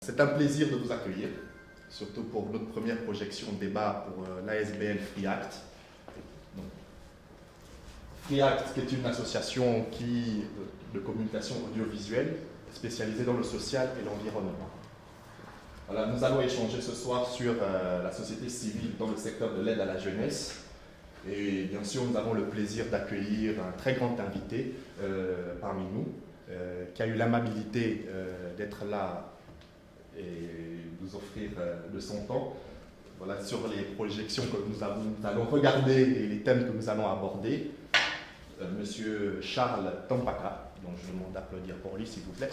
C'est un plaisir de vous accueillir, surtout pour notre première projection débat pour l'ASBL FreeAct. FreeAct, qui est une association de communication audiovisuelle spécialisée dans le social et l'environnement. Voilà, nous allons échanger ce soir sur la société civile dans le secteur de l'aide à la jeunesse. Et bien sûr, nous avons le plaisir d'accueillir un très grand invité parmi nous, qui a eu l'amabilité d'être là et nous offrir de son temps. Voilà, sur les projections que nous allons regarder et les thèmes que nous allons aborder. Monsieur Charles Tampaka, dont je demande d'applaudir pour lui, s'il vous plaît.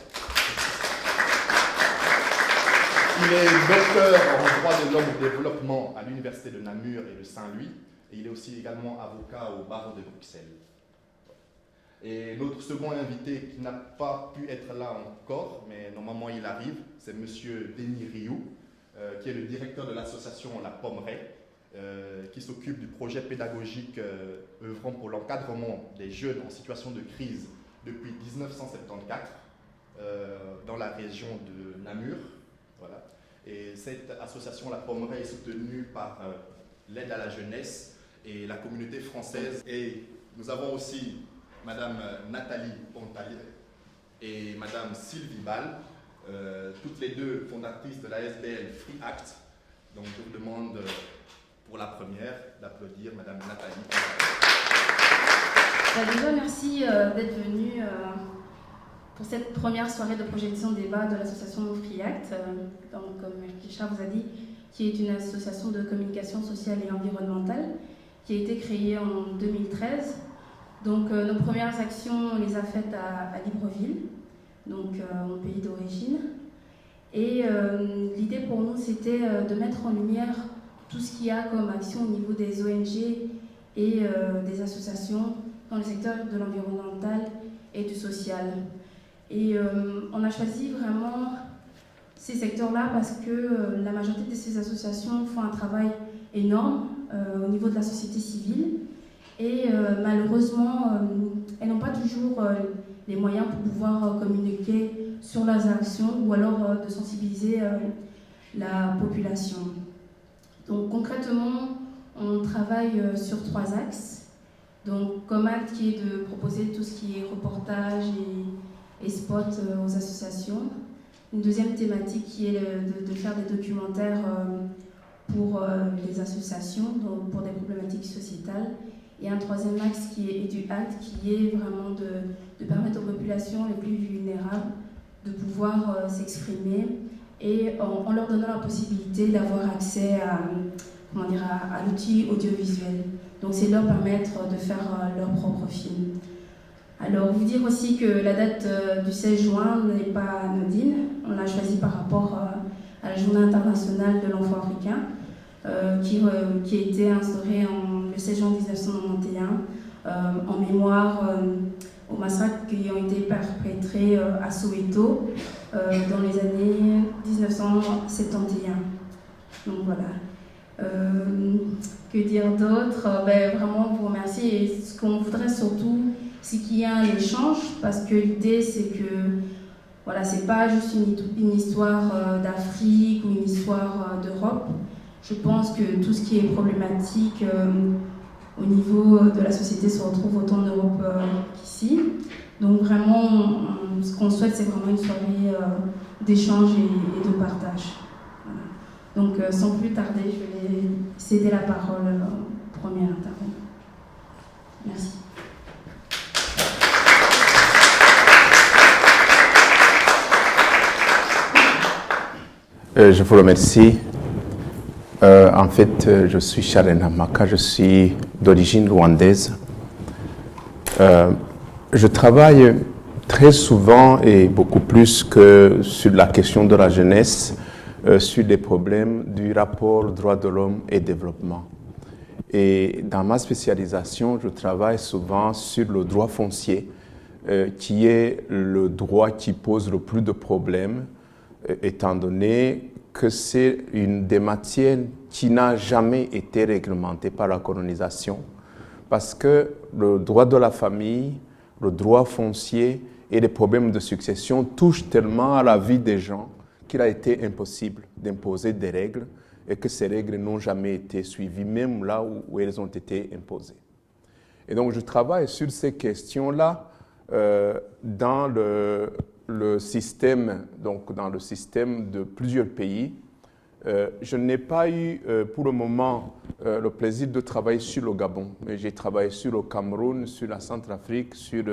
Il est docteur en droit de l'homme et développement à l'université de Namur et de Saint-Louis, et il est aussi également avocat au barreau de Bruxelles. Et notre second invité qui n'a pas pu être là encore, mais normalement il arrive, c'est monsieur Denis Rioux, qui est le directeur de l'association La Pommeraye, qui s'occupe du projet pédagogique œuvrant pour l'encadrement des jeunes en situation de crise depuis 1974 dans la région de Namur. Voilà. Et cette association La Pommeraye est soutenue par l'aide à la jeunesse et la communauté française. Et nous avons aussi Madame Nathalie Pontalier et Madame Sylvie Ball, toutes les deux fondatrices de l'ASBL FreeAct. Donc je vous demande pour la première d'applaudir Madame Nathalie Pontalier. Déjà, merci d'être venu pour cette première soirée de projection débat de l'association FreeAct, donc, comme Richard vous a dit, qui est une association de communication sociale et environnementale qui a été créée en 2013. Donc nos premières actions, on les a faites à Libreville, donc mon pays d'origine. Et l'idée pour nous, c'était de mettre en lumière tout ce qu'il y a comme action au niveau des ONG et des associations dans le secteur de l'environnemental et du social. Et on a choisi vraiment ces secteurs-là parce que la majorité de ces associations font un travail énorme au niveau de la société civile. Et malheureusement, elles n'ont pas toujours les moyens pour pouvoir communiquer sur leurs actions ou alors de sensibiliser la population. Donc concrètement, on travaille sur 3 axes. Donc comme acte qui est de proposer tout ce qui est reportage et spot aux associations. Une deuxième thématique qui est de faire des documentaires pour les associations, donc pour des problématiques sociétales. Et un troisième axe qui est du acte, qui est vraiment de permettre aux populations les plus vulnérables de pouvoir s'exprimer et en leur donnant la possibilité d'avoir accès à l'outil audiovisuel. Donc c'est leur permettre de faire leur propre film. Alors vous dire aussi que la date du 16 juin n'est pas anodine. On l'a choisi par rapport à la Journée internationale de l'enfant africain qui a été instaurée le 16 juin 1991 en mémoire aux massacres qui ont été perpétrés à Soweto dans les années 1971. Donc voilà. Que dire d'autre? Vraiment vous remercier. Et ce qu'on voudrait surtout, c'est qu'il y ait un échange, parce que l'idée c'est que voilà, c'est pas juste une histoire d'Afrique ou une histoire d'Europe. Je pense que tout ce qui est problématique au niveau de la société se retrouve autant en Europe qu'ici. Donc vraiment, ce qu'on souhaite, c'est vraiment une soirée d'échange et de partage. Voilà. Donc sans plus tarder, je vais céder la parole au premier intervenant. Merci. Je vous remercie. En fait, je suis Charles Tampaka, je suis d'origine rwandaise. Je travaille très souvent et beaucoup plus que sur la question de la jeunesse, sur les problèmes du rapport droits de l'homme et développement. Et dans ma spécialisation, je travaille souvent sur le droit foncier, qui est le droit qui pose le plus de problèmes, étant donné que c'est une des matières qui n'a jamais été réglementée par la colonisation, parce que le droit de la famille, le droit foncier et les problèmes de succession touchent tellement à la vie des gens qu'il a été impossible d'imposer des règles et que ces règles n'ont jamais été suivies, même là où elles ont été imposées. Et donc, je travaille sur ces questions-là dans le système, donc dans le système de plusieurs pays. Je n'ai pas eu pour le moment le plaisir de travailler sur le Gabon, mais j'ai travaillé sur le Cameroun, sur la Centrafrique, sur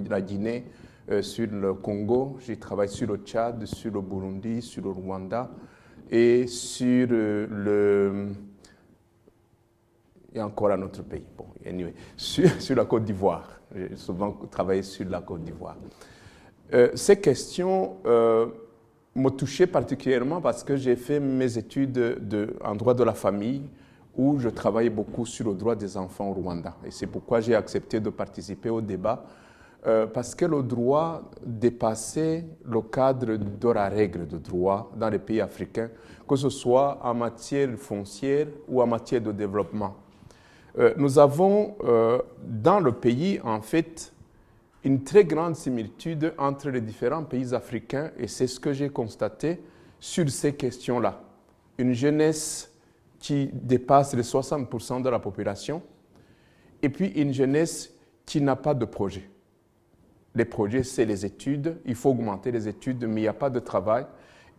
la Guinée, sur le Congo, j'ai travaillé sur le Tchad, sur le Burundi, sur le Rwanda et sur il y a encore un autre pays, bon, anyway, sur la Côte d'Ivoire. J'ai souvent travaillé sur la Côte d'Ivoire. Ces questions m'ont touché particulièrement parce que j'ai fait mes études en droit de la famille où je travaillais beaucoup sur le droit des enfants au Rwanda. Et c'est pourquoi j'ai accepté de participer au débat parce que le droit dépassait le cadre de la règle de droit dans les pays africains, que ce soit en matière foncière ou en matière de développement. Nous avons dans le pays, en fait, une très grande similitude entre les différents pays africains, et c'est ce que j'ai constaté sur ces questions-là. Une jeunesse qui dépasse les 60% de la population, et puis une jeunesse qui n'a pas de projet. Les projets, c'est les études, il faut augmenter les études, mais il n'y a pas de travail,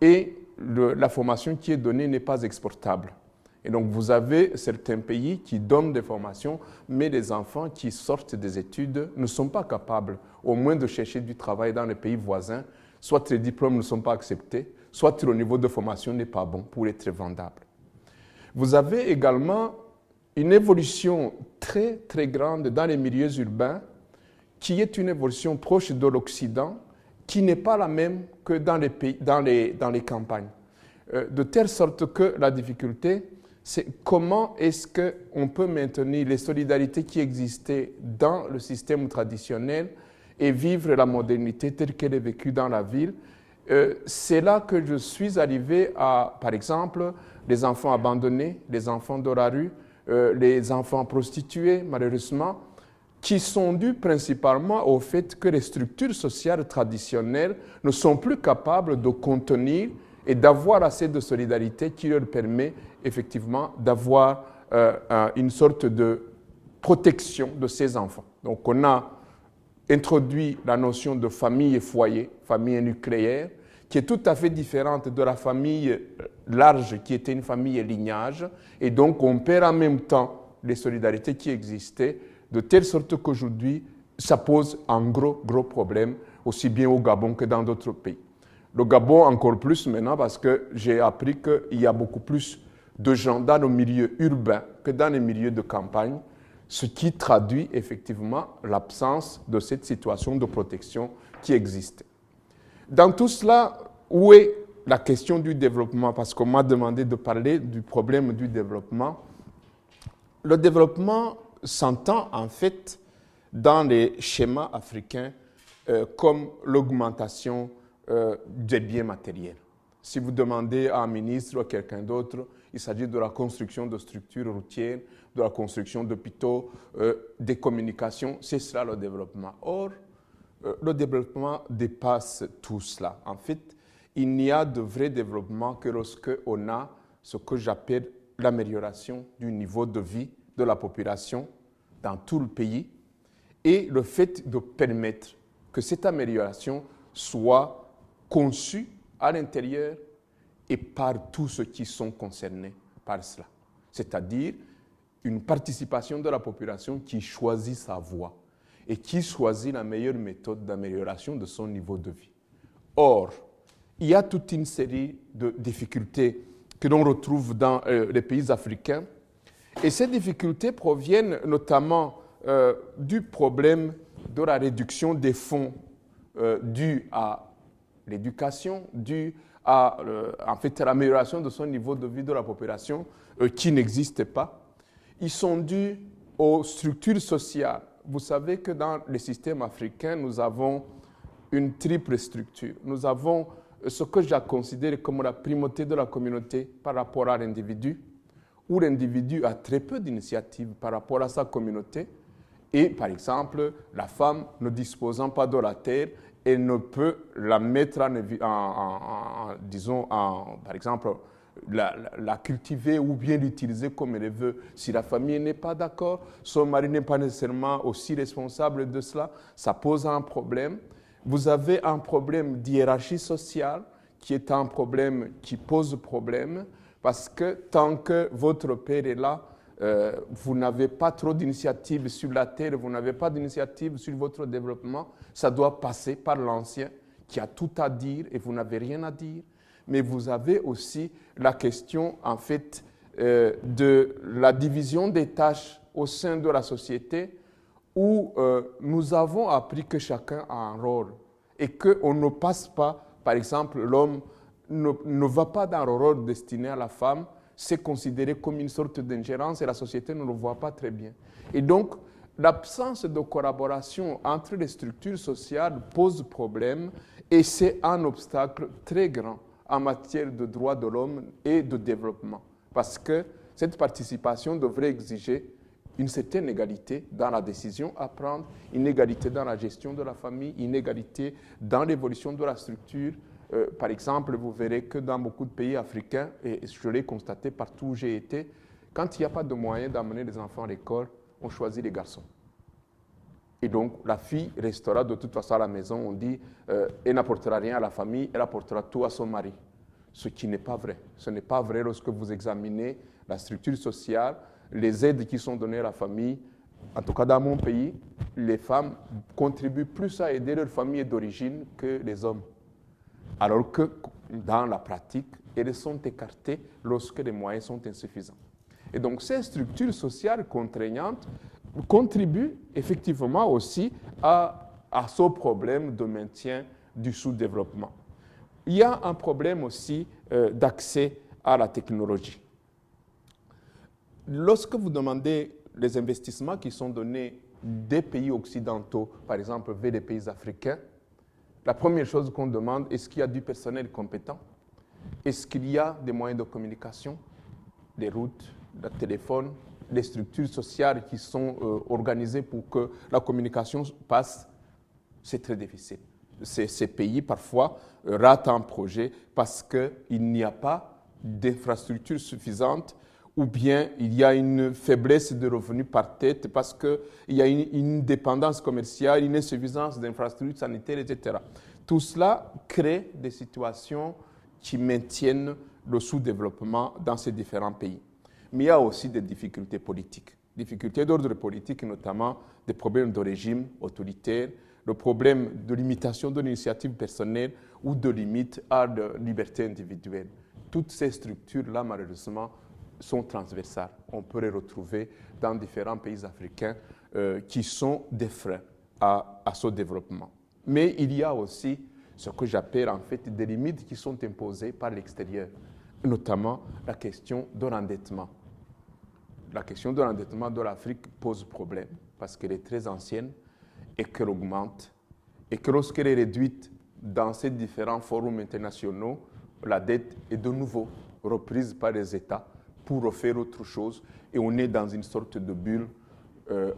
et la formation qui est donnée n'est pas exportable. Et donc, vous avez certains pays qui donnent des formations, mais les enfants qui sortent des études ne sont pas capables, au moins de chercher du travail dans les pays voisins. Soit les diplômes ne sont pas acceptés, soit le niveau de formation n'est pas bon pour être vendable. Vous avez également une évolution très, très grande dans les milieux urbains, qui est une évolution proche de l'Occident, qui n'est pas la même que dans les pays, dans les campagnes. De telle sorte que la difficulté, c'est comment est-ce qu'on peut maintenir les solidarités qui existaient dans le système traditionnel et vivre la modernité telle qu'elle est vécue dans la ville. C'est là que je suis arrivé à, par exemple, les enfants abandonnés, les enfants de la rue, les enfants prostitués, malheureusement, qui sont dus principalement au fait que les structures sociales traditionnelles ne sont plus capables de contenir et d'avoir assez de solidarité qui leur permet effectivement d'avoir une sorte de protection de ces enfants. Donc on a introduit la notion de famille et foyer, famille nucléaire, qui est tout à fait différente de la famille large qui était une famille et lignage, et donc on perd en même temps les solidarités qui existaient, de telle sorte qu'aujourd'hui, ça pose un gros problème, aussi bien au Gabon que dans d'autres pays. Le Gabon encore plus maintenant parce que j'ai appris qu'il y a beaucoup plus de gens dans le milieu urbain que dans les milieux de campagne, ce qui traduit effectivement l'absence de cette situation de protection qui existait. Dans tout cela, où est la question du développement? Parce qu'on m'a demandé de parler du problème du développement. Le développement s'entend en fait dans les schémas africains comme l'augmentation des biens matériels. Si vous demandez à un ministre ou à quelqu'un d'autre, il s'agit de la construction de structures routières, de la construction d'hôpitaux, des communications, c'est cela le développement. Or, le développement dépasse tout cela. En fait, il n'y a de vrai développement que lorsque on a ce que j'appelle l'amélioration du niveau de vie de la population dans tout le pays et le fait de permettre que cette amélioration soit conçue à l'intérieur et par tous ceux qui sont concernés par cela. C'est-à-dire une participation de la population qui choisit sa voie et qui choisit la meilleure méthode d'amélioration de son niveau de vie. Or, il y a toute une série de difficultés que l'on retrouve dans les pays africains. Et ces difficultés proviennent notamment du problème de la réduction des fonds dus à l'éducation, dus à en fait, l'amélioration de son niveau de vie de la population qui n'existe pas. Ils sont dus aux structures sociales. Vous savez que dans les systèmes africains, nous avons une triple structure. Nous avons ce que je considère comme la primauté de la communauté par rapport à l'individu, où l'individu a très peu d'initiative par rapport à sa communauté. Et par exemple, la femme ne disposant pas de la terre et ne peut la mettre disons, par exemple, la cultiver ou bien l'utiliser comme elle veut. Si la famille n'est pas d'accord, son mari n'est pas nécessairement aussi responsable de cela, ça pose un problème. Vous avez un problème d'hiérarchie sociale qui est un problème qui pose problème parce que tant que votre père est là, vous n'avez pas trop d'initiative sur la terre, vous n'avez pas d'initiative sur votre développement, ça doit passer par l'ancien qui a tout à dire et vous n'avez rien à dire. Mais vous avez aussi la question, en fait, de la division des tâches au sein de la société où nous avons appris que chacun a un rôle et qu'on ne passe pas, par exemple, l'homme ne va pas dans le rôle destiné à la femme, c'est considéré comme une sorte d'ingérence et la société ne le voit pas très bien. Et donc, l'absence de collaboration entre les structures sociales pose problème et c'est un obstacle très grand en matière de droits de l'homme et de développement. Parce que cette participation devrait exiger une certaine égalité dans la décision à prendre, une égalité dans la gestion de la famille, une égalité dans l'évolution de la structure. Par exemple, vous verrez que dans beaucoup de pays africains, et je l'ai constaté partout où j'ai été, quand il n'y a pas de moyens d'amener les enfants à l'école, on choisit les garçons. Et donc, la fille restera de toute façon à la maison. On dit, elle n'apportera rien à la famille, elle apportera tout à son mari. Ce qui n'est pas vrai. Ce n'est pas vrai lorsque vous examinez la structure sociale, les aides qui sont données à la famille. En tout cas, dans mon pays, les femmes contribuent plus à aider leur famille d'origine que les hommes. Alors que dans la pratique, elles sont écartées lorsque les moyens sont insuffisants. Et donc, ces structures sociales contraignantes contribuent effectivement aussi à ce problème de maintien du sous-développement. Il y a un problème aussi d'accès à la technologie. Lorsque vous demandez les investissements qui sont donnés des pays occidentaux, par exemple vers les pays africains, la première chose qu'on demande, est-ce qu'il y a du personnel compétent? Est-ce qu'il y a des moyens de communication, des routes, des téléphones, des structures sociales qui sont organisées pour que la communication passe? C'est très difficile. Ces pays, parfois, ratent un projet parce qu'il n'y a pas d'infrastructures suffisantes ou bien il y a une faiblesse de revenus par tête parce qu'il y a une dépendance commerciale, une insuffisance d'infrastructures sanitaires, etc. Tout cela crée des situations qui maintiennent le sous-développement dans ces différents pays. Mais il y a aussi des difficultés politiques. Difficultés d'ordre politique, notamment des problèmes de régime autoritaire, le problème de limitation de l'initiative personnelle ou de limite à la liberté individuelle. Toutes ces structures-là, malheureusement, sont transversales. On peut les retrouver dans différents pays africains qui sont des freins à ce développement. Mais il y a aussi ce que j'appelle en fait des limites qui sont imposées par l'extérieur, notamment la question de l'endettement. La question de l'endettement de l'Afrique pose problème parce qu'elle est très ancienne et qu'elle augmente et que lorsqu'elle est réduite dans ces différents forums internationaux, la dette est de nouveau reprise par les États pour refaire autre chose et on est dans une sorte de bulle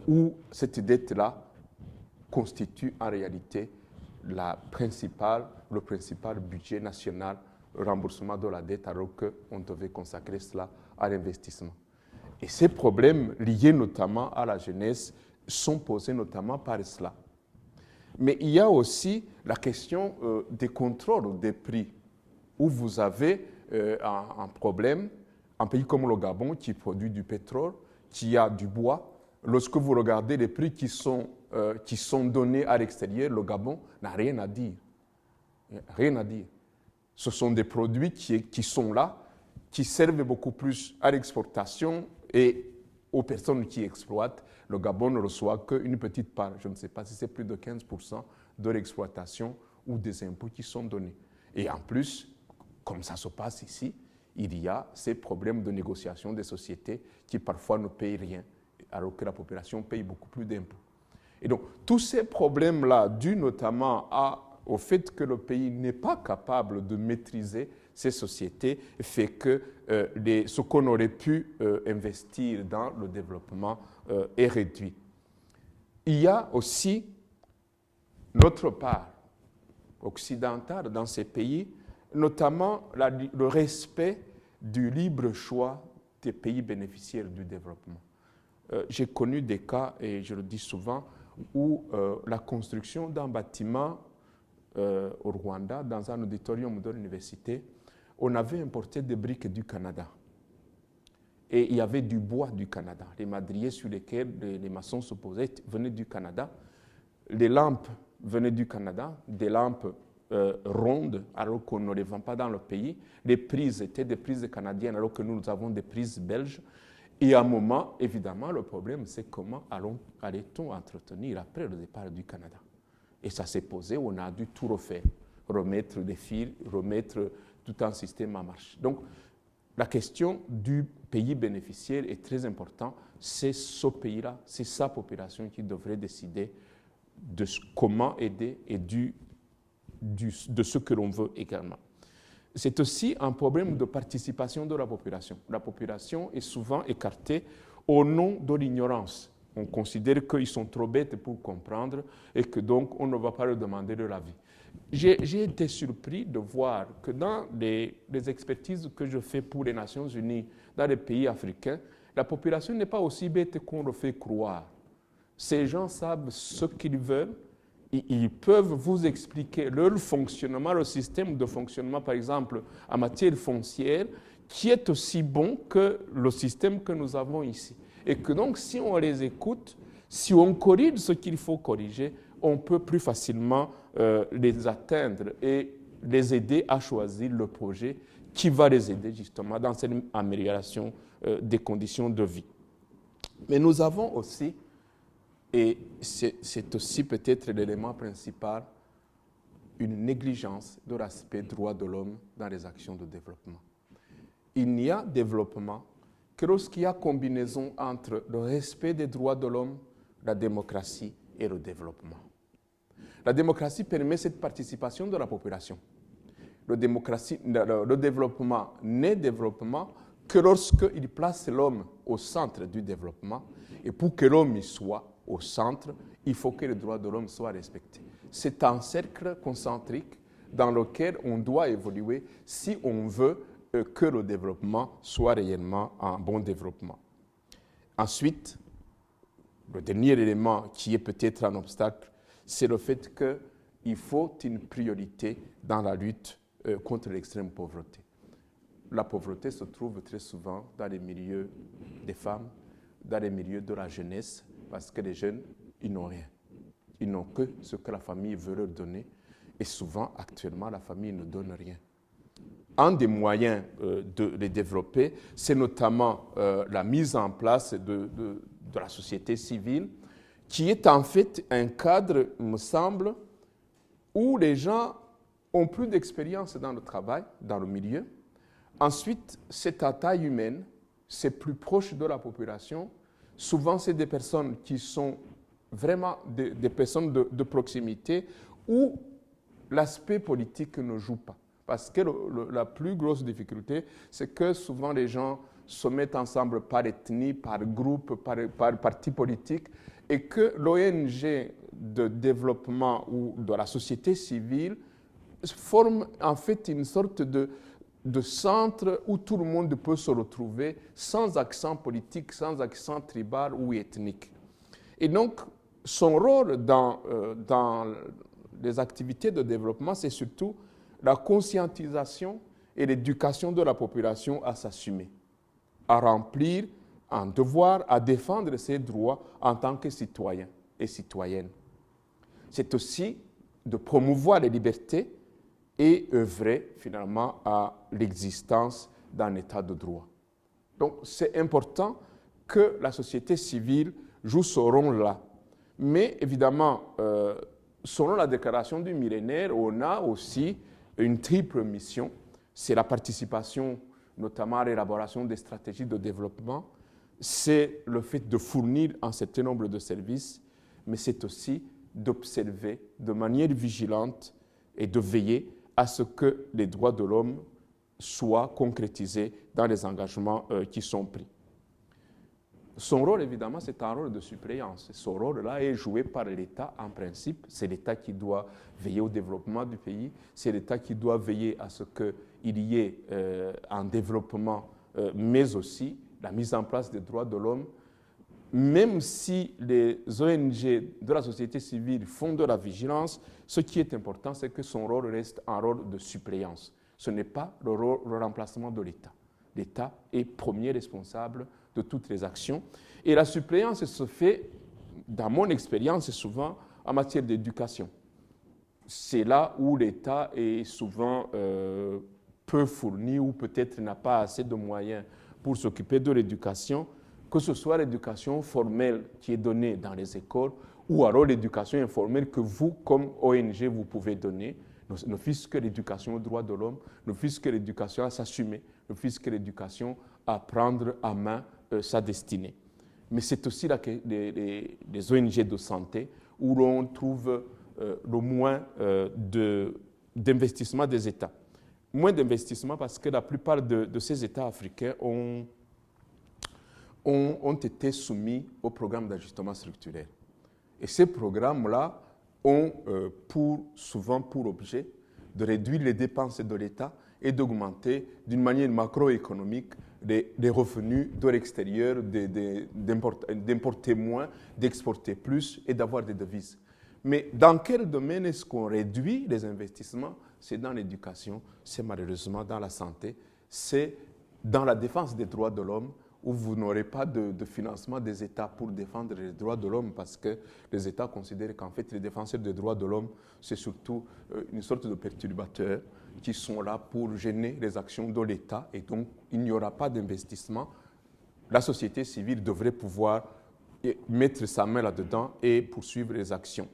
où cette dette-là constitue en réalité le principal budget national, le remboursement de la dette, alors qu'on devait consacrer cela à l'investissement. Et ces problèmes liés notamment à la jeunesse sont posés notamment par cela. Mais il y a aussi la question des contrôles des prix, où vous avez un problème, un pays comme le Gabon qui produit du pétrole, qui a du bois. Lorsque vous regardez les prix qui sont donnés à l'extérieur, le Gabon n'a rien à dire. Rien à dire. Ce sont des produits qui sont là, qui servent beaucoup plus à l'exportation et aux personnes qui exploitent. Le Gabon ne reçoit qu'une petite part, je ne sais pas si c'est plus de 15% de l'exploitation ou des impôts qui sont donnés. Et en plus, comme ça se passe ici, il y a ces problèmes de négociation des sociétés qui parfois ne payent rien, alors que la population paye beaucoup plus d'impôts. Et donc, tous ces problèmes-là, dus notamment au fait que le pays n'est pas capable de maîtriser ces sociétés, fait que ce qu'on aurait pu investir dans le développement est réduit. Il y a aussi, d'autre part, occidentale dans ces pays, notamment le respect du libre choix des pays bénéficiaires du développement. J'ai connu des cas, et je le dis souvent, où la construction d'un bâtiment au Rwanda, dans un auditorium de l'université, on avait importé des briques du Canada. Et il y avait du bois du Canada. Les madriers sur lesquels les maçons se posaient venaient du Canada. Les lampes venaient du Canada, des lampes rondes, alors qu'on ne les vend pas dans le pays. Les prises étaient des prises canadiennes, alors que nous avons des prises belges. Et à un moment, évidemment, le problème, c'est comment allait-on entretenir après le départ du Canada. Et ça s'est posé, on a dû tout refaire, remettre des fils, remettre tout un système en marche. Donc, la question du pays bénéficiaire est très importante. C'est ce pays-là, c'est sa population qui devrait décider de comment aider et de ce que l'on veut également. C'est aussi un problème de participation de la population. La population est souvent écartée au nom de l'ignorance. On considère qu'ils sont trop bêtes pour comprendre et que donc on ne va pas leur demander de l'avis. J'ai été surpris de voir que dans les expertises que je fais pour les Nations Unies dans les pays africains, la population n'est pas aussi bête qu'on le fait croire. Ces gens savent ce qu'ils veulent. Ils peuvent vous expliquer leur fonctionnement, le système de fonctionnement, par exemple, en matière foncière, qui est aussi bon que le système que nous avons ici. Et que donc, si on les écoute, si on corrige ce qu'il faut corriger, on peut plus facilement les atteindre et les aider à choisir le projet qui va les aider justement dans cette amélioration des conditions de vie. Mais nous avons aussi, et c'est aussi peut-être l'élément principal, une négligence de l'aspect droit de l'homme dans les actions de développement. Il n'y a développement que lorsqu'il y a combinaison entre le respect des droits de l'homme, la démocratie et le développement. La démocratie permet cette participation de la population. Le développement n'est développement que lorsqu'il place l'homme au centre du développement. Et pour que l'homme y soit au centre, il faut que les droits de l'homme soient respectés. C'est un cercle concentrique dans lequel on doit évoluer si on veut que le développement soit réellement un bon développement. Ensuite, le dernier élément qui est peut-être un obstacle, c'est le fait qu'il faut une priorité dans la lutte contre l'extrême pauvreté. La pauvreté se trouve très souvent dans les milieux des femmes, dans les milieux de la jeunesse, parce que les jeunes, ils n'ont rien. Ils n'ont que ce que la famille veut leur donner. Et souvent, actuellement, la famille ne donne rien. Un des moyens de les développer, c'est notamment la mise en place de la société civile, qui est en fait un cadre, il me semble, où les gens ont plus d'expérience dans le travail, dans le milieu. Ensuite, c'est à taille humaine, c'est plus proche de la population. Souvent, c'est des personnes qui sont vraiment des personnes de proximité où l'aspect politique ne joue pas. Parce que la plus grosse difficulté, c'est que souvent les gens se mettent ensemble par ethnie, par groupe, par parti politique, et que l'ONG de développement ou de la société civile forme en fait une sorte de centre où tout le monde peut se retrouver sans accent politique, sans accent tribal ou ethnique. Et donc, son rôle dans les activités de développement, c'est surtout la conscientisation et l'éducation de la population à s'assumer, à remplir un devoir, à défendre ses droits en tant que citoyen et citoyenne. C'est aussi de promouvoir les libertés et œuvrer finalement à l'existence d'un état de droit. Donc c'est important que la société civile joue ce rôle-là. Mais évidemment, selon la déclaration du millénaire, on a aussi une triple mission. C'est la participation, notamment à l'élaboration des stratégies de développement. C'est le fait de fournir un certain nombre de services, mais c'est aussi d'observer de manière vigilante et de veiller à ce que les droits de l'homme soient concrétisés dans les engagements qui sont pris. Son rôle, évidemment, c'est un rôle de suppléance. Son rôle-là est joué par l'État en principe. C'est l'État qui doit veiller au développement du pays. C'est l'État qui doit veiller à ce qu'il y ait un développement, mais aussi la mise en place des droits de l'homme. Même si les ONG de la société civile font de la vigilance, ce qui est important, c'est que son rôle reste un rôle de suppléance. Ce n'est pas le remplacement de l'État. L'État est premier responsable de toutes les actions. Et la suppléance se fait, dans mon expérience, souvent en matière d'éducation. C'est là où l'État est souvent peu fourni ou peut-être n'a pas assez de moyens pour s'occuper de l'éducation, que ce soit l'éducation formelle qui est donnée dans les écoles ou alors l'éducation informelle que vous, comme ONG, vous pouvez donner, ne fût-ce que l'éducation aux droits de l'homme, ne fût-ce que l'éducation à s'assumer, ne fût-ce que l'éducation à prendre en main sa destinée. Mais c'est aussi les ONG de santé où l'on trouve le moins d'investissement des États. Moins d'investissement parce que la plupart de ces États africains ont été soumis au programme d'ajustement structurel. Et ces programmes-là ont souvent pour objet de réduire les dépenses de l'État et d'augmenter d'une manière macroéconomique les revenus de l'extérieur, d'importer moins, d'exporter plus et d'avoir des devises. Mais dans quel domaine est-ce qu'on réduit les investissements? C'est dans l'éducation, c'est malheureusement dans la santé, c'est dans la défense des droits de l'homme, où vous n'aurez pas de financement des États pour défendre les droits de l'homme parce que les États considèrent qu'en fait les défenseurs des droits de l'homme, c'est surtout une sorte de perturbateurs qui sont là pour gêner les actions de l'État et donc il n'y aura pas d'investissement. La société civile devrait pouvoir mettre sa main là-dedans et poursuivre les actions.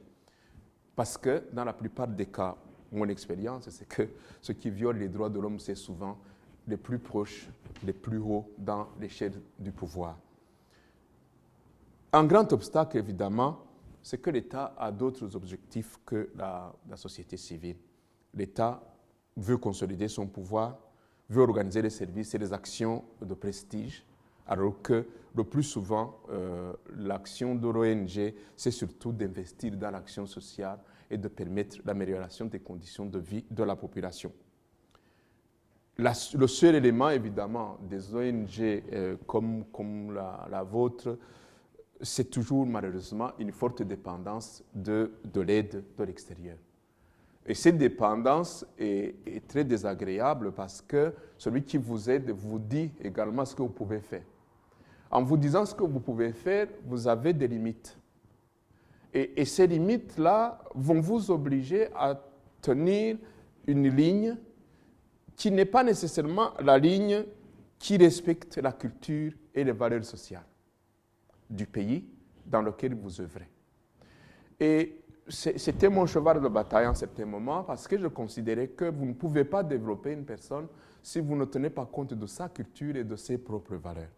Parce que dans la plupart des cas, mon expérience, c'est que ce qui viole les droits de l'homme, c'est souvent les plus proches, les plus hauts dans l'échelle du pouvoir. Un grand obstacle, évidemment, c'est que l'État a d'autres objectifs que la société civile. L'État veut consolider son pouvoir, veut organiser les services et les actions de prestige, alors que le plus souvent, l'action de l'ONG, c'est surtout d'investir dans l'action sociale et de permettre l'amélioration des conditions de vie de la population. Le seul élément, évidemment, des ONG comme la vôtre, c'est toujours malheureusement une forte dépendance de l'aide de l'extérieur. Et cette dépendance est très désagréable parce que celui qui vous aide vous dit également ce que vous pouvez faire. En vous disant ce que vous pouvez faire, vous avez des limites. Et ces limites-là vont vous obliger à tenir une ligne qui n'est pas nécessairement la ligne qui respecte la culture et les valeurs sociales du pays dans lequel vous œuvrez. Et c'était mon cheval de bataille en certains moments parce que je considérais que vous ne pouvez pas développer une personne si vous ne tenez pas compte de sa culture et de ses propres valeurs.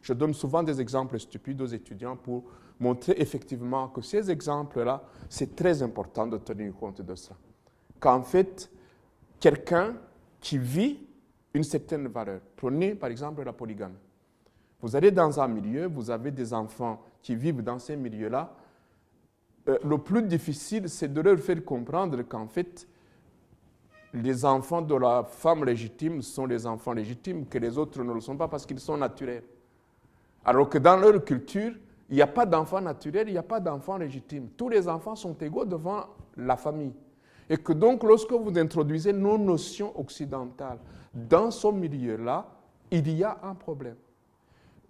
Je donne souvent des exemples stupides aux étudiants pour montrer effectivement que ces exemples-là, c'est très important de tenir compte de ça. Qu'en fait, quelqu'un qui vit une certaine valeur, prenez par exemple la polygamie. Vous allez dans un milieu, vous avez des enfants qui vivent dans ces milieux-là. Le plus difficile, c'est de leur faire comprendre qu'en fait, les enfants de la femme légitime sont les enfants légitimes, que les autres ne le sont pas parce qu'ils sont naturels. Alors que dans leur culture, il n'y a pas d'enfant naturel, il n'y a pas d'enfant légitime. Tous les enfants sont égaux devant la famille. Et que donc, lorsque vous introduisez nos notions occidentales dans ce milieu-là, il y a un problème.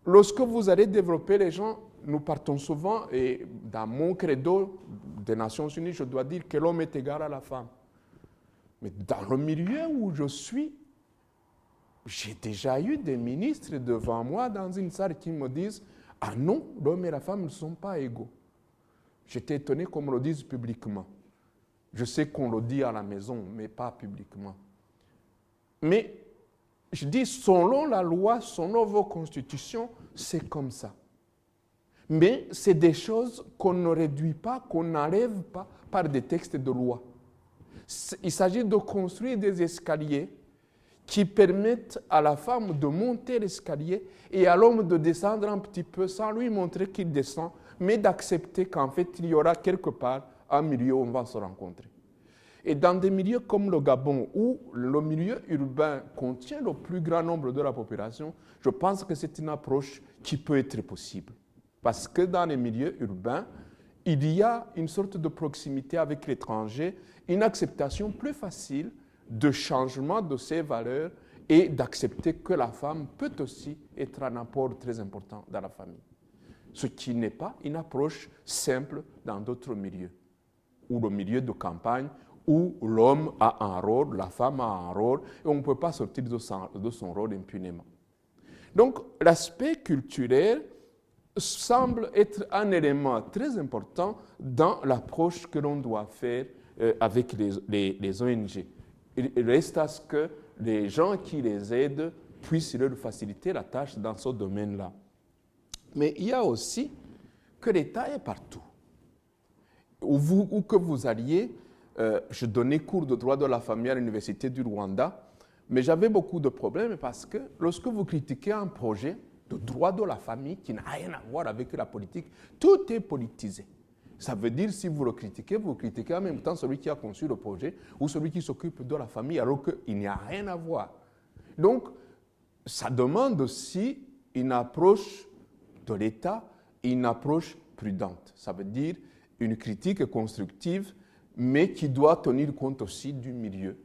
Lorsque vous allez développer les gens, nous partons souvent, et dans mon credo des Nations Unies, je dois dire que l'homme est égal à la femme. Mais dans le milieu où je suis, j'ai déjà eu des ministres devant moi dans une salle qui me disent « Ah non, l'homme et la femme ne sont pas égaux ». J'étais étonné qu'on me le dise publiquement. Je sais qu'on le dit à la maison, mais pas publiquement. Mais je dis, selon la loi, selon vos constitutions, c'est comme ça. Mais c'est des choses qu'on ne réduit pas, qu'on n'enlève pas par des textes de loi. Il s'agit de construire des escaliers qui permettent à la femme de monter l'escalier et à l'homme de descendre un petit peu sans lui montrer qu'il descend, mais d'accepter qu'en fait, il y aura quelque part un milieu où on va se rencontrer. Et dans des milieux comme le Gabon, où le milieu urbain contient le plus grand nombre de la population, je pense que c'est une approche qui peut être possible. Parce que dans les milieux urbains, il y a une sorte de proximité avec l'étranger, une acceptation plus facile de changement de ses valeurs et d'accepter que la femme peut aussi être un apport très important dans la famille. Ce qui n'est pas une approche simple dans d'autres milieux, ou le milieu de campagne, où l'homme a un rôle, la femme a un rôle, et on ne peut pas sortir de son rôle impunément. Donc, l'aspect culturel semble être un élément très important dans l'approche que l'on doit faire avec les ONG. Il reste à ce que les gens qui les aident puissent leur faciliter la tâche dans ce domaine-là. Mais il y a aussi que l'État est partout. Où que vous alliez, je donnais cours de droit de la famille à l'Université du Rwanda, mais j'avais beaucoup de problèmes parce que lorsque vous critiquez un projet de droit de la famille qui n'a rien à voir avec la politique, tout est politisé. Ça veut dire, si vous critiquez en même temps celui qui a conçu le projet ou celui qui s'occupe de la famille, alors qu'il n'y a rien à voir. Donc, ça demande aussi une approche de l'État, une approche prudente. Ça veut dire une critique constructive, mais qui doit tenir compte aussi du milieu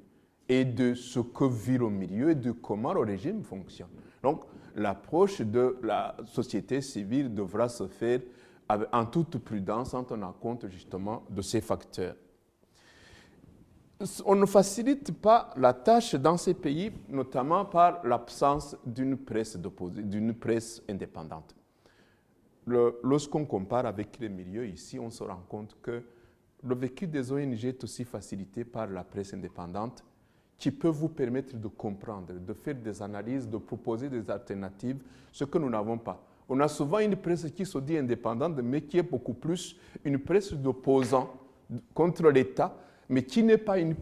et de ce que vit le milieu et de comment le régime fonctionne. Donc, l'approche de la société civile devra se faire en toute prudence en tenant compte justement de ces facteurs. On ne facilite pas la tâche dans ces pays, notamment par l'absence d'une presse indépendante. Lorsqu'on compare avec les milieux ici, on se rend compte que le vécu des ONG est aussi facilité par la presse indépendante qui peut vous permettre de comprendre, de faire des analyses, de proposer des alternatives, ce que nous n'avons pas. On a souvent une presse qui se dit indépendante, mais qui est beaucoup plus une presse d'opposants contre l'État, mais qui n'est pas une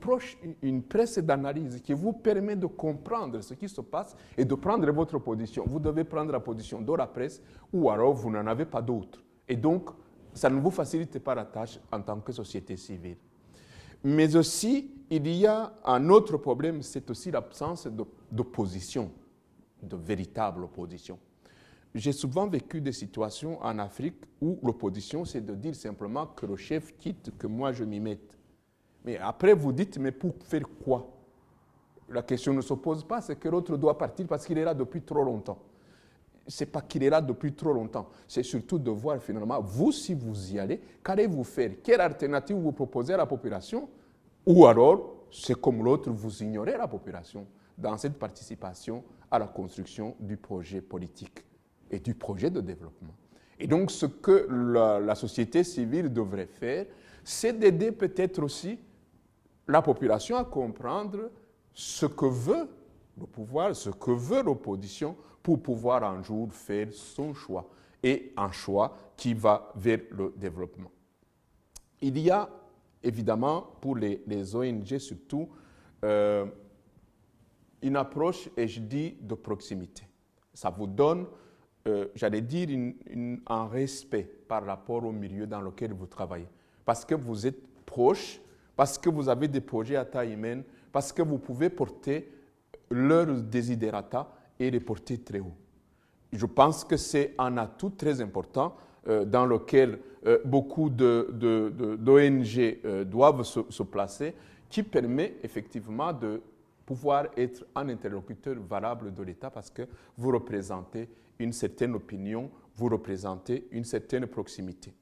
presse d'analyse, qui vous permet de comprendre ce qui se passe et de prendre votre position. Vous devez prendre la position de la presse ou alors vous n'en avez pas d'autre. Et donc, ça ne vous facilite pas la tâche en tant que société civile. Mais aussi, il y a un autre problème, c'est aussi l'absence d'opposition, de véritable opposition. J'ai souvent vécu des situations en Afrique où l'opposition, c'est de dire simplement que le chef quitte, que moi je m'y mette. Mais après, vous dites, mais pour faire quoi? La question ne se pose pas, c'est que l'autre doit partir parce qu'il est là depuis trop longtemps. Ce n'est pas qu'il est là depuis trop longtemps. C'est surtout de voir finalement, vous, si vous y allez, qu'allez-vous faire? Quelle alternative vous proposez à la population? Ou alors, c'est comme l'autre, vous ignorez la population dans cette participation à la construction du projet politique et du projet de développement. Et donc, ce que la société civile devrait faire, c'est d'aider peut-être aussi la population à comprendre ce que veut le pouvoir, ce que veut l'opposition pour pouvoir un jour faire son choix, et un choix qui va vers le développement. Il y a évidemment pour les ONG surtout une approche, et je dis, de proximité. Ça vous donne, j'allais dire, un respect par rapport au milieu dans lequel vous travaillez. Parce que vous êtes proche, parce que vous avez des projets à taille humaine, parce que vous pouvez porter leurs desiderata et les porter très haut. Je pense que c'est un atout très important dans lequel beaucoup d'ONG doivent se placer, qui permet effectivement de pouvoir être un interlocuteur valable de l'État parce que vous représentez une certaine opinion, vous représentez une certaine proximité.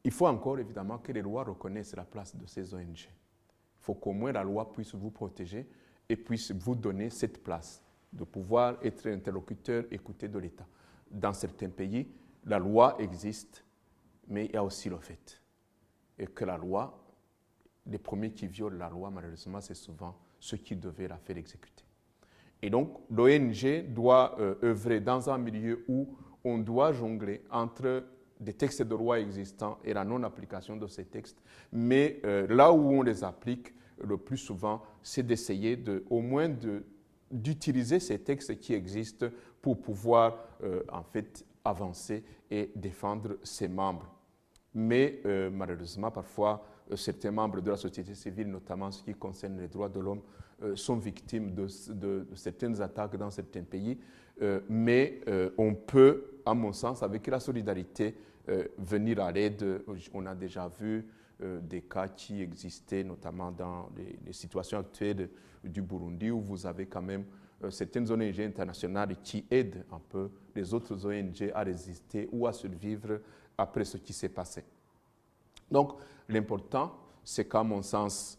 Il faut encore évidemment que les lois reconnaissent la place de ces ONG. Il faut qu'au moins la loi puisse vous protéger et puisse vous donner cette place de pouvoir être interlocuteur écouté de l'État. Dans certains pays, la loi existe, mais il y a aussi le fait. Et que la loi, les premiers qui violent la loi, malheureusement, c'est souvent ceux qui devaient la faire exécuter. Et donc, l'ONG doit œuvrer dans un milieu où on doit jongler entre des textes de loi existants et la non-application de ces textes, mais là où on les applique, le plus souvent, c'est d'essayer au moins d'utiliser ces textes qui existent pour pouvoir en fait avancer et défendre ses membres. Mais malheureusement, parfois, certains membres de la société civile, notamment ce qui concerne les droits de l'homme, sont victimes de certaines attaques dans certains pays. Mais on peut, à mon sens, avec la solidarité, venir à l'aide. On a déjà vu des cas qui existaient, notamment dans les situations actuelles du Burundi, où vous avez quand même certaines ONG internationales qui aident un peu les autres ONG à résister ou à survivre après ce qui s'est passé. Donc, l'important, c'est qu'à mon sens,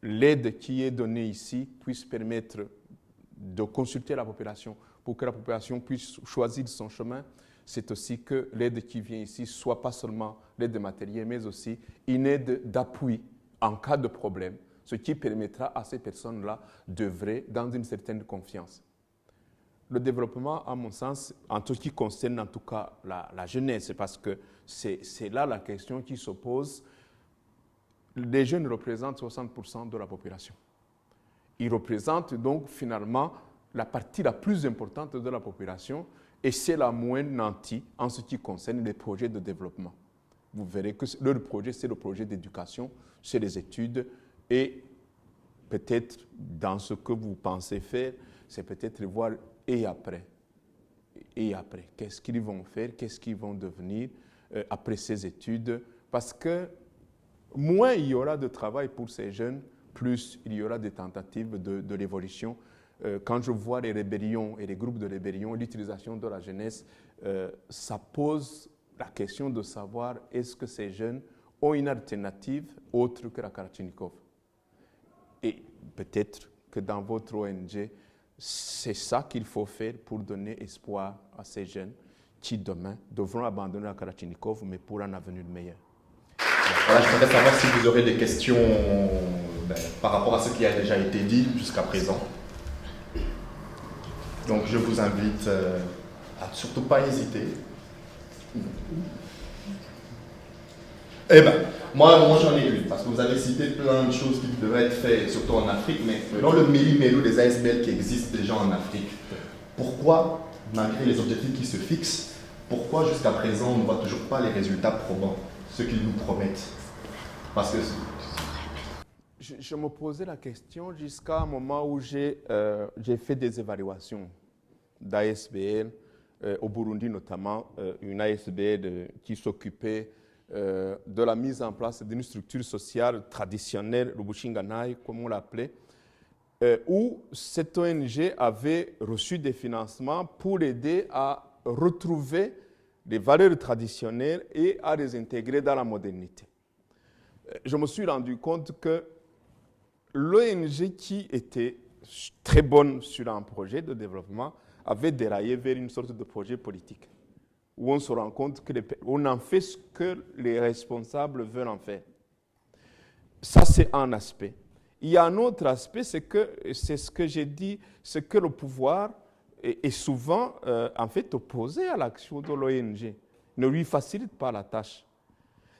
l'aide qui est donnée ici puisse permettre de consulter la population pour que la population puisse choisir son chemin. C'est aussi que l'aide qui vient ici soit pas seulement l'aide matérielle, mais aussi une aide d'appui en cas de problème, ce qui permettra à ces personnes-là d'œuvrer dans une certaine confiance. Le développement, à mon sens, en tout ce qui concerne en tout cas la jeunesse, parce que c'est là la question qui se pose. Les jeunes représentent 60% de la population. Ils représentent donc finalement la partie la plus importante de la population et c'est la moins nantie en ce qui concerne les projets de développement. Vous verrez que leur projet, c'est le projet d'éducation, c'est les études et peut-être dans ce que vous pensez faire, c'est peut-être voir et après. Et après, qu'est-ce qu'ils vont faire, qu'est-ce qu'ils vont devenir après ces études, parce que moins il y aura de travail pour ces jeunes, plus il y aura des tentatives de l'évolution. Quand je vois les rébellions et les groupes de rébellion, l'utilisation de la jeunesse, ça pose la question de savoir est-ce que ces jeunes ont une alternative autre que la Kalachnikov. Et peut-être que dans votre ONG, c'est ça qu'il faut faire pour donner espoir à ces jeunes qui demain devront abandonner la Kalachnikov, mais pour un avenir meilleur. Voilà, je voudrais savoir si vous aurez des questions par rapport à ce qui a déjà été dit jusqu'à présent. Donc je vous invite à surtout pas hésiter. Eh bien, moi j'en ai une, parce que vous avez cité plein de choses qui devraient être faites, surtout en Afrique, mais dans le méli-mélo des ASBL qui existent déjà en Afrique, pourquoi, malgré les objectifs qui se fixent, pourquoi jusqu'à présent on ne voit toujours pas les résultats probants, ce qu'ils nous promettent? Parce que je me posais la question jusqu'à un moment où j'ai fait des évaluations d'ASBL, au Burundi notamment, une ASBL qui s'occupait de la mise en place d'une structure sociale traditionnelle, le Bushinganai, comme on l'appelait, où cette ONG avait reçu des financements pour aider à retrouver les valeurs traditionnelles et à les intégrer dans la modernité. Je me suis rendu compte que l'ONG qui était très bonne sur un projet de développement avait déraillé vers une sorte de projet politique, où on se rend compte qu'on en fait ce que les responsables veulent en faire. Ça, c'est un aspect. Il y a un autre aspect, c'est ce que j'ai dit, c'est que le pouvoir est souvent en fait opposé à l'action de l'ONG, ne lui facilite pas la tâche.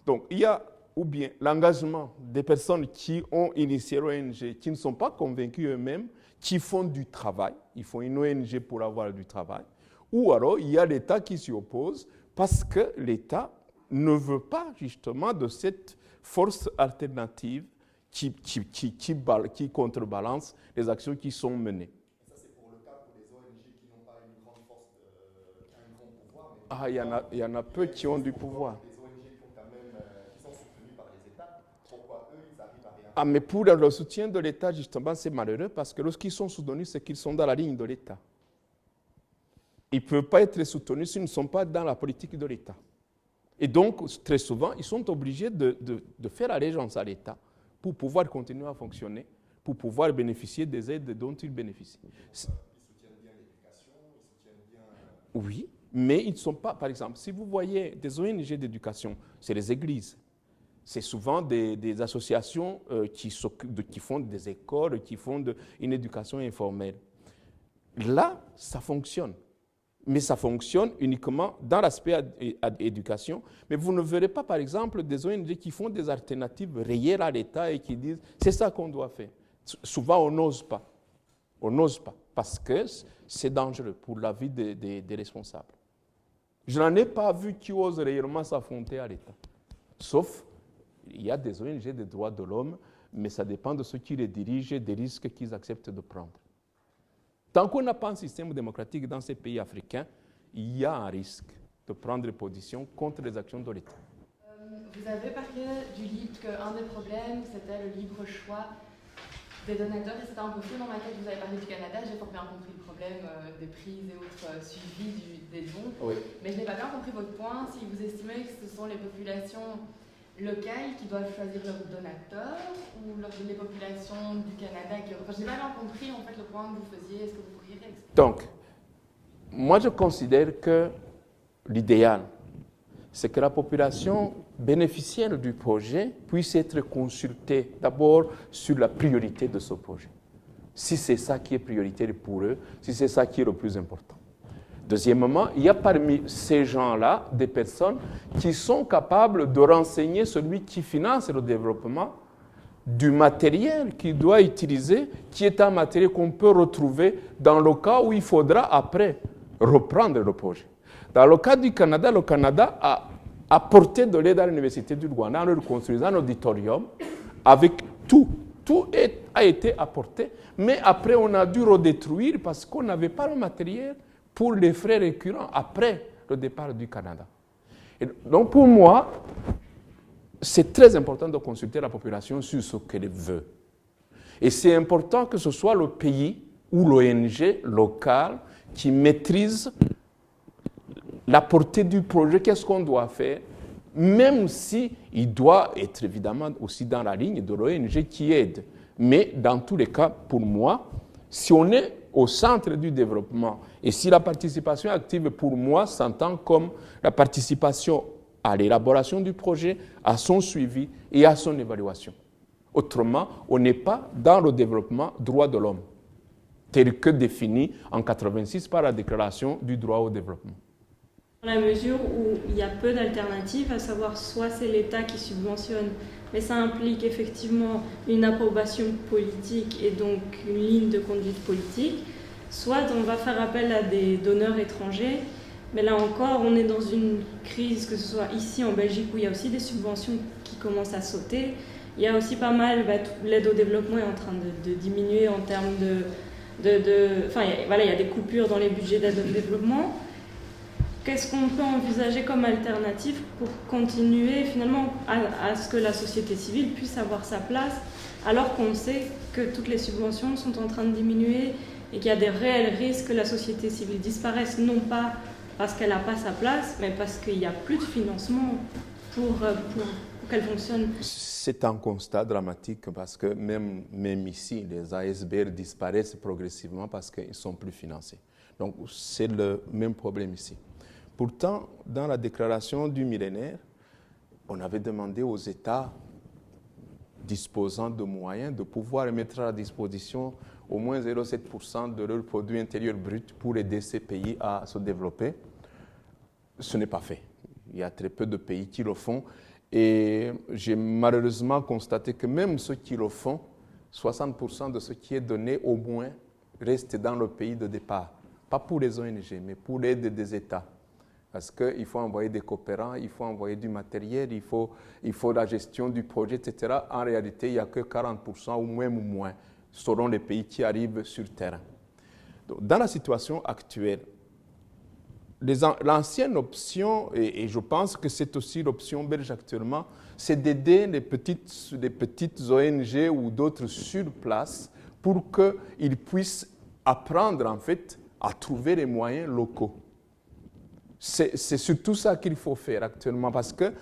Donc, il y a ou bien l'engagement des personnes qui ont initié l'ONG, qui ne sont pas convaincus eux-mêmes, qui font du travail, ils font une ONG pour avoir du travail, ou alors il y a l'État qui s'y oppose parce que l'État ne veut pas justement de cette force alternative qui contrebalance les actions qui sont menées. ça c'est pour le cas pour les ONG qui n'ont pas une grande force, un grand pouvoir. Ah, il y en a peu qui ont du pouvoir. Les ONG qui sont soutenues par les États, pourquoi eux ils arrivent à rien? Ah, mais pour le soutien de l'État, justement, c'est malheureux parce que lorsqu'ils sont soutenus, c'est qu'ils sont dans la ligne de l'État. Ils ne peuvent pas être soutenus s'ils ne sont pas dans la politique de l'État. Et donc, très souvent, ils sont obligés de faire allégeance à l'État pour pouvoir continuer à fonctionner, pour pouvoir bénéficier des aides dont ils bénéficient. Ils soutiennent bien l'éducation, ils soutiennent bien... Oui, mais ils ne sont pas, par exemple, si vous voyez des ONG d'éducation, c'est les églises. C'est souvent des associations qui font des écoles, qui font une éducation informelle. Là, ça fonctionne. mais ça fonctionne uniquement dans l'aspect éducation. Mais vous ne verrez pas, par exemple, des ONG qui font des alternatives réelles à l'État et qui disent « c'est ça qu'on doit faire ». Souvent, on n'ose pas. On n'ose pas, parce que c'est dangereux pour la vie des responsables. Je n'en ai pas vu qui osent réellement s'affronter à l'État. Sauf, il y a des ONG des droits de l'homme, mais ça dépend de ceux qui les dirigent et des risques qu'ils acceptent de prendre. Tant qu'on n'a pas un système démocratique dans ces pays africains, il y a un risque de prendre des positions contre les actions de l'État. Vous avez parlé qu'un des problèmes, c'était le libre choix des donateurs, et c'était un peu flou dans ma tête. Vous avez parlé du Canada, j'ai fort bien compris le problème des prises et autres suivis des dons. Oui. Mais je n'ai pas bien compris votre point, si vous estimez que ce sont les populations locales qui doivent choisir leurs donateurs ou les populations du Canada qui... Enfin, je n'ai pas bien compris en fait le point que vous faisiez. Est-ce que vous pourriez réexpliquer? Donc, moi je considère que l'idéal, c'est que la population bénéficiaire du projet puisse être consultée d'abord sur la priorité de ce projet. Si c'est ça qui est prioritaire pour eux, si c'est ça qui est le plus important. Deuxièmement, il y a parmi ces gens-là des personnes qui sont capables de renseigner celui qui finance le développement du matériel qu'il doit utiliser, qui est un matériel qu'on peut retrouver dans le cas où il faudra après reprendre le projet. Dans le cas du Canada, le Canada a apporté de l'aide à l'Université du Rwanda en leur construisant un auditorium avec tout. Tout a été apporté, mais après on a dû redétruire parce qu'on n'avait pas le matériel pour les frais récurrents après le départ du Canada. Et donc pour moi, c'est très important de consulter la population sur ce qu'elle veut. Et c'est important que ce soit le pays ou l'ONG locale qui maîtrise la portée du projet, qu'est-ce qu'on doit faire, même si il doit être évidemment aussi dans la ligne de l'ONG qui aide. Mais dans tous les cas, pour moi, si on est au centre du développement et si la participation active, pour moi, s'entend comme la participation à l'élaboration du projet, à son suivi et à son évaluation. Autrement, on n'est pas dans le développement droit de l'homme, tel que défini en 1986 par la Déclaration du droit au développement. Dans la mesure où il y a peu d'alternatives, à savoir soit c'est l'État qui subventionne, mais ça implique effectivement une approbation politique et donc une ligne de conduite politique, soit on va faire appel à des donneurs étrangers, mais là encore on est dans une crise, que ce soit ici en Belgique où il y a aussi des subventions qui commencent à sauter, il y a aussi pas mal, l'aide au développement est en train de diminuer en termes enfin voilà, il y a des coupures dans les budgets d'aide au développement. Qu'est-ce qu'on peut envisager comme alternative pour continuer finalement à ce que la société civile puisse avoir sa place, alors qu'on sait que toutes les subventions sont en train de diminuer et qu'il y a des réels risques que la société civile disparaisse, non pas parce qu'elle n'a pas sa place, mais parce qu'il n'y a plus de financement pour qu'elle fonctionne. C'est un constat dramatique parce que même ici, les ASBR disparaissent progressivement parce qu'ils ne sont plus financés. Donc c'est le même problème ici. Pourtant, dans la déclaration du millénaire, on avait demandé aux États disposant de moyens de pouvoir mettre à la disposition au moins 0,7% de leur produit intérieur brut pour aider ces pays à se développer. Ce n'est pas fait. Il y a très peu de pays qui le font. Et j'ai malheureusement constaté que même ceux qui le font, 60% de ce qui est donné au moins reste dans le pays de départ. Pas pour les ONG, mais pour l'aide des États. Parce qu'il faut envoyer des coopérants, il faut envoyer du matériel, il faut la gestion du projet, etc. En réalité, il n'y a que 40% ou même moins, selon les pays qui arrivent sur terrain. Donc, dans la situation actuelle, l'ancienne option, et je pense que c'est aussi l'option belge actuellement, c'est d'aider les petites ONG ou d'autres sur place pour qu'ils puissent apprendre en fait à trouver les moyens locaux. C'est surtout ça qu'il faut faire actuellement parce que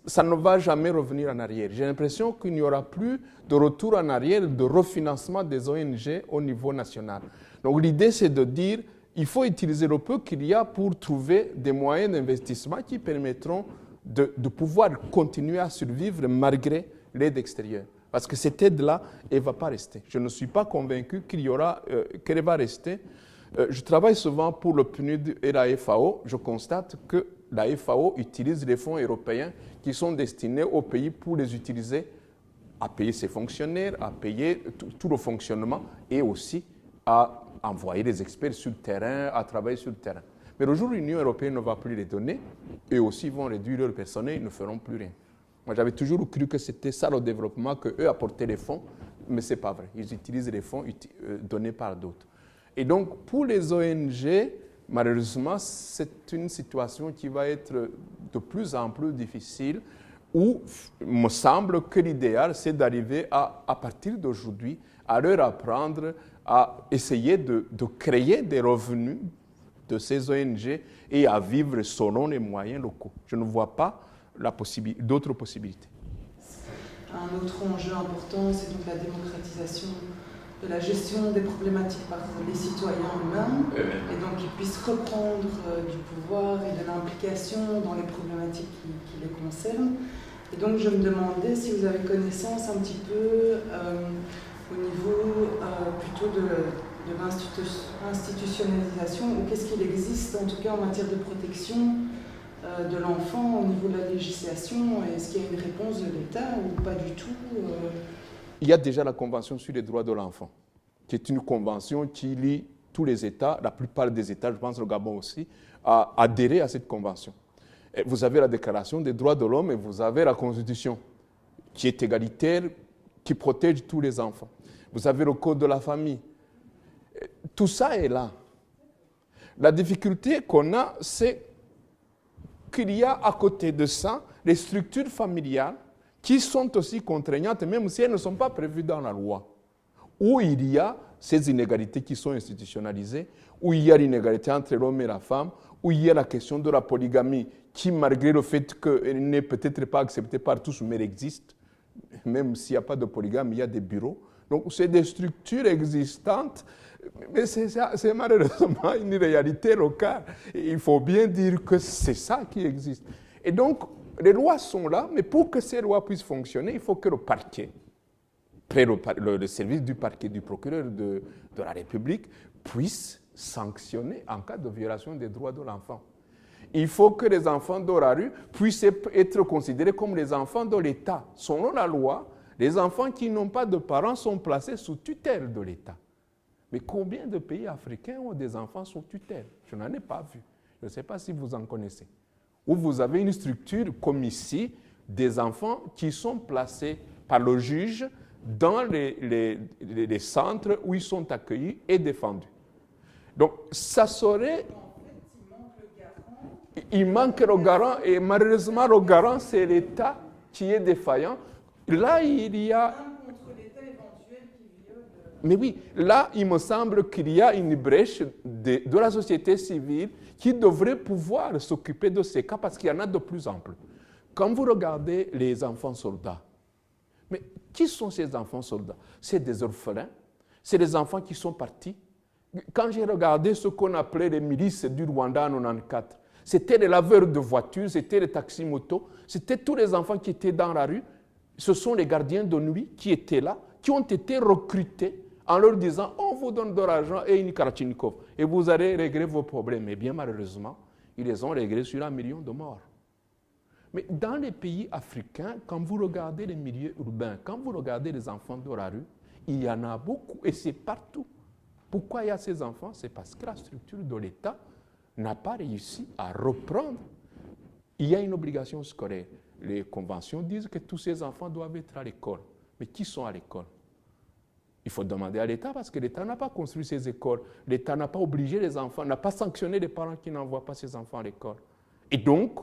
ça ne va jamais revenir en arrière. J'ai l'impression qu'il n'y aura plus de retour en arrière, de refinancement des ONG au niveau national. Donc l'idée, c'est de dire qu'il faut utiliser le peu qu'il y a pour trouver des moyens d'investissement qui permettront de pouvoir continuer à survivre malgré l'aide extérieure. Parce que cette aide-là, elle ne va pas rester. Je ne suis pas convaincu qu'elle va rester. Je travaille souvent pour le PNUD et la FAO. Je constate que la FAO utilise les fonds européens qui sont destinés aux pays pour les utiliser à payer ses fonctionnaires, à payer tout le fonctionnement et aussi à envoyer des experts sur le terrain, à travailler sur le terrain. Mais le jour où l'Union européenne ne va plus les donner, eux aussi vont réduire leur personnel, ils ne feront plus rien. Moi, j'avais toujours cru que c'était ça le développement, qu'eux apportaient les fonds, mais ce n'est pas vrai. Ils utilisent les fonds donnés par d'autres. Et donc, pour les ONG, malheureusement, c'est une situation qui va être de plus en plus difficile, où il me semble que l'idéal, c'est d'arriver à partir d'aujourd'hui, à leur apprendre à essayer de créer des revenus de ces ONG et à vivre selon les moyens locaux. Je ne vois pas d'autres possibilités. Un autre enjeu important, c'est donc la démocratisation de la gestion des problématiques par les citoyens eux-mêmes, et donc qu'ils puissent reprendre du pouvoir et de l'implication dans les problématiques qui les concernent. Et donc je me demandais si vous avez connaissance un petit peu au niveau plutôt de l'institutionnalisation, ou qu'est-ce qu'il existe en tout cas en matière de protection de l'enfant au niveau de la législation. Est-ce qu'il y a une réponse de l'État ou pas du tout Il y a déjà la Convention sur les droits de l'enfant, qui est une convention qui lie tous les États, la plupart des États, je pense le Gabon aussi, à adhérer à cette convention. Et vous avez la Déclaration des droits de l'homme et vous avez la Constitution, qui est égalitaire, qui protège tous les enfants. Vous avez le Code de la famille. Tout ça est là. La difficulté qu'on a, c'est qu'il y a à côté de ça les structures familiales qui sont aussi contraignantes, même si elles ne sont pas prévues dans la loi, où il y a ces inégalités qui sont institutionnalisées, où il y a l'inégalité entre l'homme et la femme, où il y a la question de la polygamie, qui, malgré le fait qu'elle n'est peut-être pas acceptée par tous, mais elle existe. Même s'il n'y a pas de polygame, il y a des bureaux. Donc, c'est des structures existantes, mais c'est malheureusement une réalité locale. Et il faut bien dire que c'est ça qui existe. Et donc, les lois sont là, mais pour que ces lois puissent fonctionner, il faut que le parquet, le service du parquet, du procureur de la République, puisse sanctionner en cas de violation des droits de l'enfant. Il faut que les enfants de la rue puissent être considérés comme les enfants de l'État. Selon la loi, les enfants qui n'ont pas de parents sont placés sous tutelle de l'État. Mais combien de pays africains ont des enfants sous tutelle? Je n'en ai pas vu. Je ne sais pas si vous en connaissez. Où vous avez une structure comme ici, des enfants qui sont placés par le juge dans les centres où ils sont accueillis et défendus. Donc, ça serait... Il manque le garant, et malheureusement, le garant, c'est l'État qui est défaillant. Là, il y a... Mais oui, là, il me semble qu'il y a une brèche de la société civile qui devrait pouvoir s'occuper de ces cas parce qu'il y en a de plus en plus. Quand vous regardez les enfants soldats, mais qui sont ces enfants soldats? C'est des orphelins, c'est des enfants qui sont partis. Quand j'ai regardé ce qu'on appelait les milices du Rwanda en 1994, c'était les laveurs de voitures, c'était les taxis-motos, c'était tous les enfants qui étaient dans la rue. Ce sont les gardiens de nuit qui étaient là, qui ont été recrutés en leur disant « on vous donne de l'argent et une Kalachnikov et vous allez régler vos problèmes ». Mais bien malheureusement, ils les ont réglés sur 1 million de morts. Mais dans les pays africains, quand vous regardez les milieux urbains, quand vous regardez les enfants de la rue, il y en a beaucoup et c'est partout. Pourquoi il y a ces enfants? C'est parce que la structure de l'État n'a pas réussi à reprendre. Il y a une obligation scolaire. Les conventions disent que tous ces enfants doivent être à l'école. Mais qui sont à l'école? Il faut demander à l'État parce que l'État n'a pas construit ces écoles. L'État n'a pas obligé les enfants, n'a pas sanctionné les parents qui n'envoient pas ces enfants à l'école. Et donc,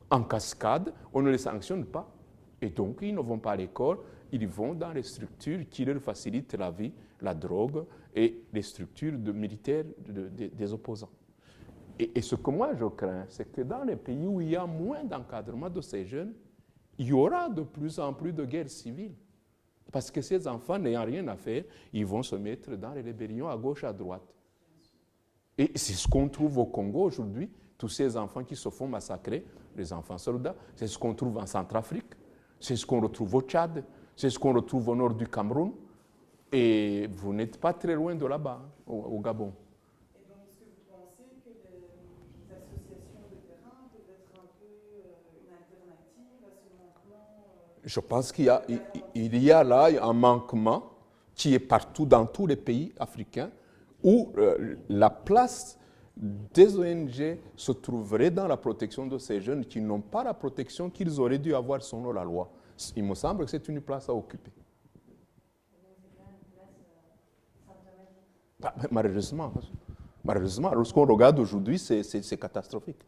en cascade, on ne les sanctionne pas. Et donc, ils ne vont pas à l'école, ils vont dans les structures qui leur facilitent la vie, la drogue et les structures militaires des opposants. Et ce que moi je crains, c'est que dans les pays où il y a moins d'encadrement de ces jeunes, il y aura de plus en plus de guerres civiles. Parce que ces enfants n'ayant rien à faire, ils vont se mettre dans les rébellions à gauche, à droite. Et c'est ce qu'on trouve au Congo aujourd'hui, tous ces enfants qui se font massacrer, les enfants soldats, c'est ce qu'on trouve en Centrafrique, c'est ce qu'on retrouve au Tchad, c'est ce qu'on retrouve au nord du Cameroun, et vous n'êtes pas très loin de là-bas, au Gabon. Je pense qu'il y a là un manquement qui est partout dans tous les pays africains où la place des ONG se trouverait dans la protection de ces jeunes qui n'ont pas la protection qu'ils auraient dû avoir selon la loi. Il me semble que c'est une place à occuper. Malheureusement, lorsqu'on regarde aujourd'hui, c'est catastrophique.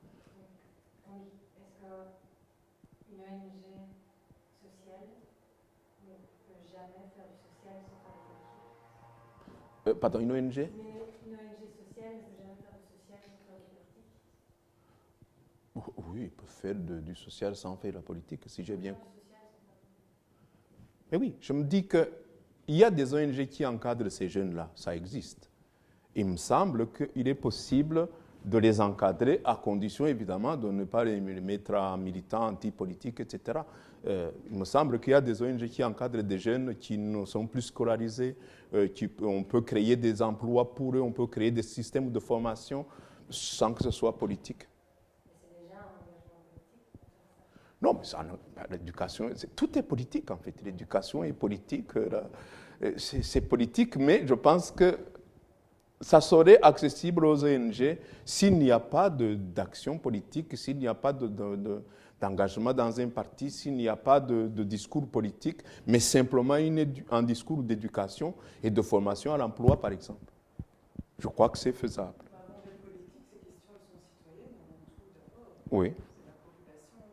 Pardon, une ONG? Une ONG sociale ne peut jamais faire du social sans faire de politique. Oui, il peut faire du social sans faire de la politique, si j'ai bien compris. Mais oui, je me dis qu'il y a des ONG qui encadrent ces jeunes-là, ça existe. Il me semble qu'il est possible de les encadrer à condition, évidemment, de ne pas les mettre en militants, anti-politiques, etc. Il me semble qu'il y a des ONG qui encadrent des jeunes qui ne sont plus scolarisés, on peut créer des emplois pour eux, on peut créer des systèmes de formation sans que ce soit politique. Mais c'est déjà un engagement politique? Non, mais l'éducation, tout est politique en fait. L'éducation est politique, c'est politique, mais je pense que ça serait accessible aux ONG s'il n'y a pas d'action politique, s'il n'y a pas d'engagement dans un parti, s'il n'y a pas de discours politique, mais simplement un discours d'éducation et de formation à l'emploi, par exemple. Je crois que c'est faisable. Avant d'être politique, ces questions sont citoyennes avant tout d'abord. Oui. C'est la population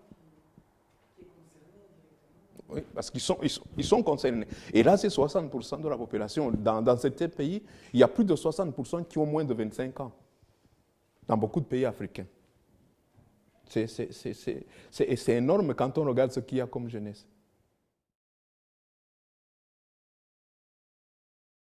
qui est concernée directement. Oui, parce qu'ils sont concernés. Et là, c'est 60% de la population. Dans certains pays, il y a plus de 60% qui ont moins de 25 ans. Dans beaucoup de pays africains. C'est énorme quand on regarde ce qu'il y a comme jeunesse.